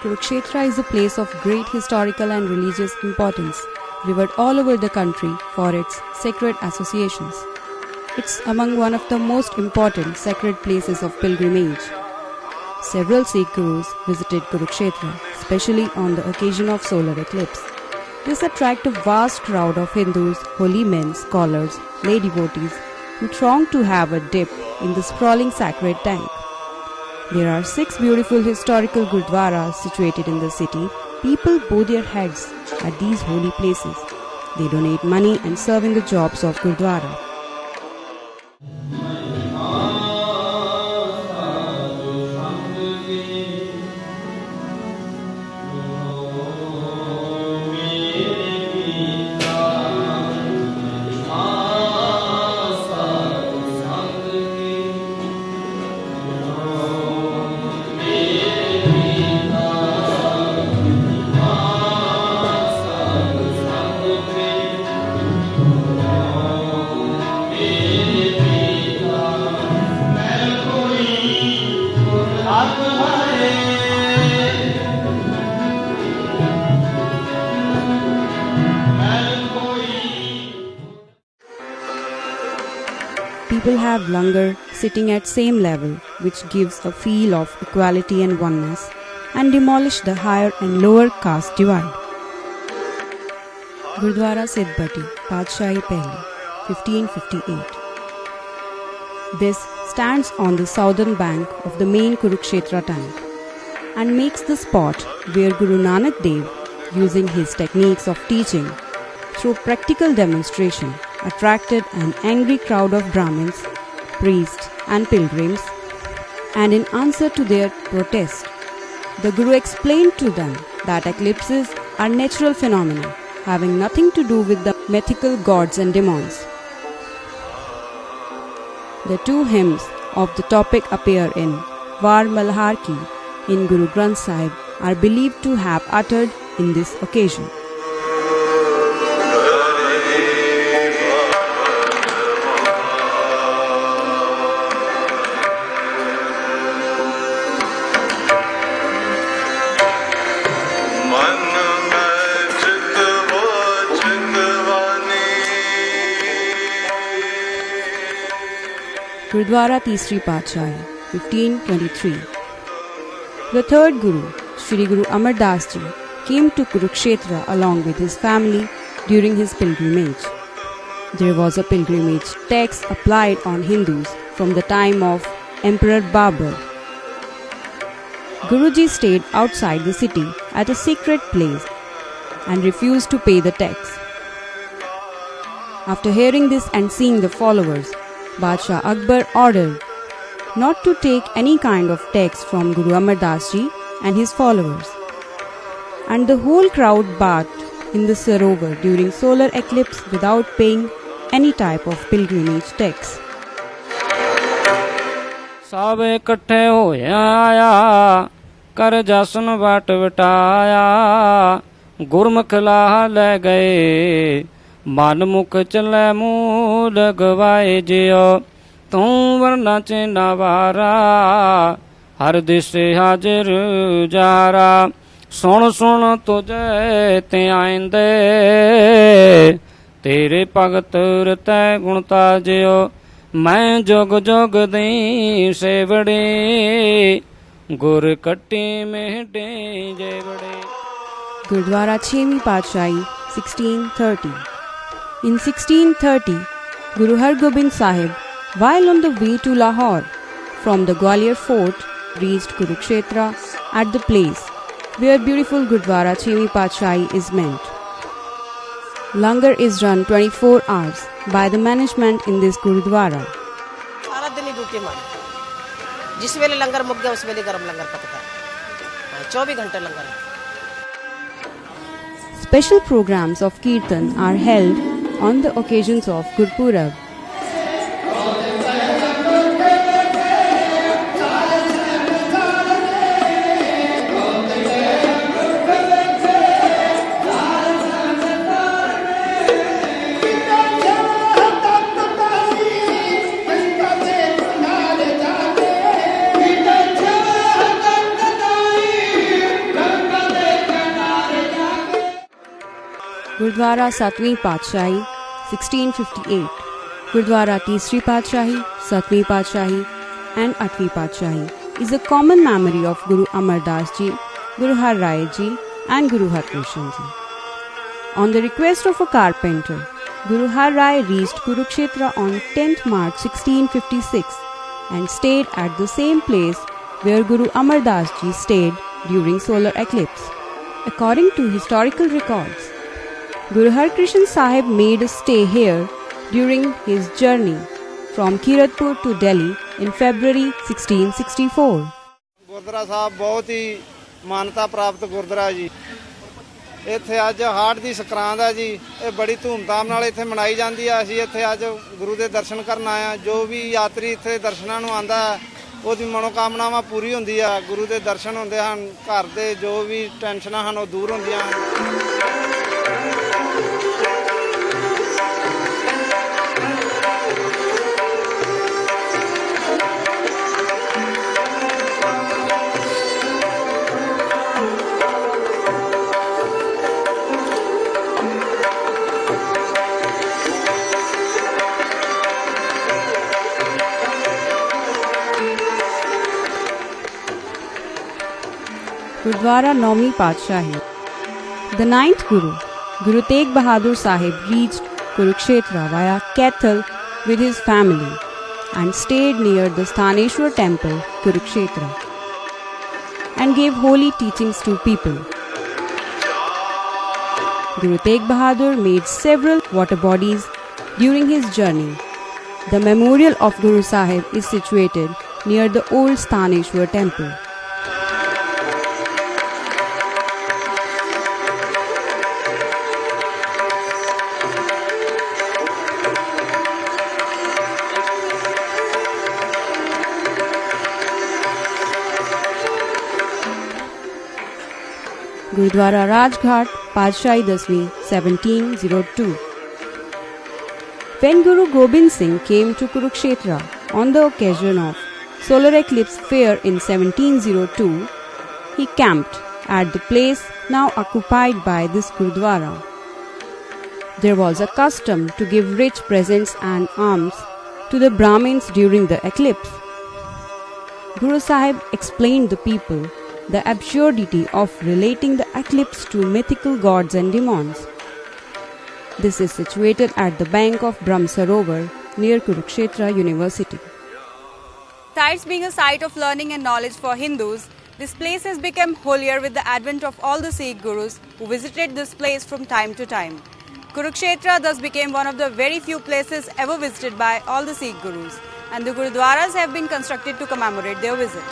Kurukshetra is a place of great historical and religious importance, revered all over the country for its sacred associations. It's among one of the most important sacred places of pilgrimage. Several Sikh gurus visited Kurukshetra, especially on the occasion of solar eclipse. This attracted a vast crowd of Hindus, holy men, scholars, lay devotees who thronged to have a dip in the sprawling sacred tank. There are 6 beautiful historical gurdwaras situated in the city. People bow their heads at these holy places. They donate money and serve in the jobs of gurdwara. People have langar sitting at same level, which gives a feel of equality and oneness, and demolish the higher and lower caste divide. Gurdwara Sidhbati, Padshahi Pehli, 1558. This stands on the southern bank of the main Kurukshetra tank and makes the spot where Guru Nanak Dev, using his techniques of teaching through practical demonstration, attracted an angry crowd of Brahmins, priests and pilgrims, and in answer to their protest, the Guru explained to them that eclipses are natural phenomena having nothing to do with the mythical gods and demons. The 2 hymns of the topic appear in Var Malhar Ki in Guru Granth Sahib are believed to have uttered in this occasion. Gurdwara Teesri Padshahi, 1523. The third Guru, Shri Guru Amar Das Ji, came to Kurukshetra along with his family during his pilgrimage. There was a pilgrimage tax applied on Hindus from the time of Emperor Babur. Guruji stayed outside the city at a sacred place and refused to pay the tax. After hearing this and seeing the followers, Badshah Akbar ordered not to take any kind of tax from Guru Amar Das Ji and his followers, and the whole crowd bathed in the Sarovar during solar eclipse without paying any type of pilgrimage tax. सब इकट्ठे होया आया कर Jason बाट वटाया गुरमुख लाह ले गए मन मुख चले मूल गवाए जियो तू वरना चिन्ना वारा हर दिशे हाजिर जारा सुन सुन तुझे ते आइंदे तेरे भगत रतै गुणता जियो मैं जुग जुग दी सेवड़े गुर कट्टी मेहडे जेवड़े. Gurdwara Chhemi Padshahi, 1630. In 1630, Guru Har Gobind Sahib, while on the way to Lahore from the Gwalior fort, reached Kurukshetra at the place where beautiful Gurdwara Chhemi Padshahi is meant. Langar is run 24 hours by the management in this Gurudwara. सारा दिन ही duty मारी जिस वेले लंगर मुक गया उस वेले गरम लंगर पकता है 24 घंटे लंगर है. Special programs of Kirtan are held on the occasions of Gurpurab. Gurudwara Satवीं Paatशाही 1658, Gurudwara Teesri Paatशाही, Satवीं Paatशाही and Atवीं Paatशाही is a common memory of Guru Amar Das Ji, Guru Har Rai Ji and Guru Har Krishan Ji. On the request of a carpenter, Guru Har Rai reached Kurukshetra on 10th March 1656 and stayed at the same place where Guru Amar Das Ji stayed during solar eclipse. According to historical records, Guru Har Krishan Sahib made a stay here during his journey from Kiratpur to Delhi in February 1664. Gurdwara ਸਾਹਿਬ ਬਹੁਤ ਹੀ ਮਾਨਤਾ ਪ੍ਰਾਪਤ ਗੁਰਦੁਆਰਾ ਜੀ। ਇੱਥੇ ਅੱਜ ਹਾੜ ਦੀ ਸੰਕਰਾਂਤ ਹੈ ਜੀ। ਇਹ ਬੜੀ ਧੂਮਧਾਮ ਨਾਲ ਇੱਥੇ ਮਨਾਈ ਜਾਂਦੀ ਹੈ। ਅਸੀਂ ਇੱਥੇ ਅੱਜ ਗੁਰੂ ਦੇ ਦਰਸ਼ਨ ਕਰਨ ਆਏ ਹਾਂ। ਜੋ ਵੀ ਯਾਤਰੀ ਇੱਥੇ ਦਰਸ਼ਨਾਂ ਨੂੰ ਆਂਦਾ ਹੈ ਉਹਦੀ ਮਨੋਕਾਮਨਾਵਾਂ ਪੂਰੀ ਹੁੰਦੀ ਆ। ਗੁਰੂ ਦੇ ਦਰਸ਼ਨ ਹੁੰਦੇ ਹਨ। ਘਰ ਦੇ ਜੋ ਵੀ ਟੈਨਸ਼ਨਾਂ ਹਨ ਉਹ ਦੂਰ ਹੁੰਦੀਆਂ ਹਨ। Gurudwara Naumi Paatशाही. The ninth Guru, Guru Tegh Bahadur Sahib, reached Kurukshetra via Kaithal with his family and stayed near the Sthaneshwar temple, Kurukshetra, and gave holy teachings to people. Guru Tegh Bahadur made several water bodies during his journey. The memorial of Guru Sahib is situated near the old Sthaneshwar temple. Gurudwara Rajghat, Paatशाही 10वीं 1702. When Guru Gobind Singh came to Kurukshetra on the occasion of solar eclipse fair in 1702, he camped at the place now occupied by this Gurudwara. There was a custom to give rich presents and alms to the Brahmins during the eclipse. Guru Sahib explained the people the absurdity of relating the eclipse to mythical gods and demons. This is situated at the bank of Brahm Sarovar near Kurukshetra University. Besides being a site of learning and knowledge for Hindus, this place has become holier with the advent of all the Sikh Gurus who visited this place from time to time. Kurukshetra thus became one of the very few places ever visited by all the Sikh Gurus, and the Gurudwaras have been constructed to commemorate their visit.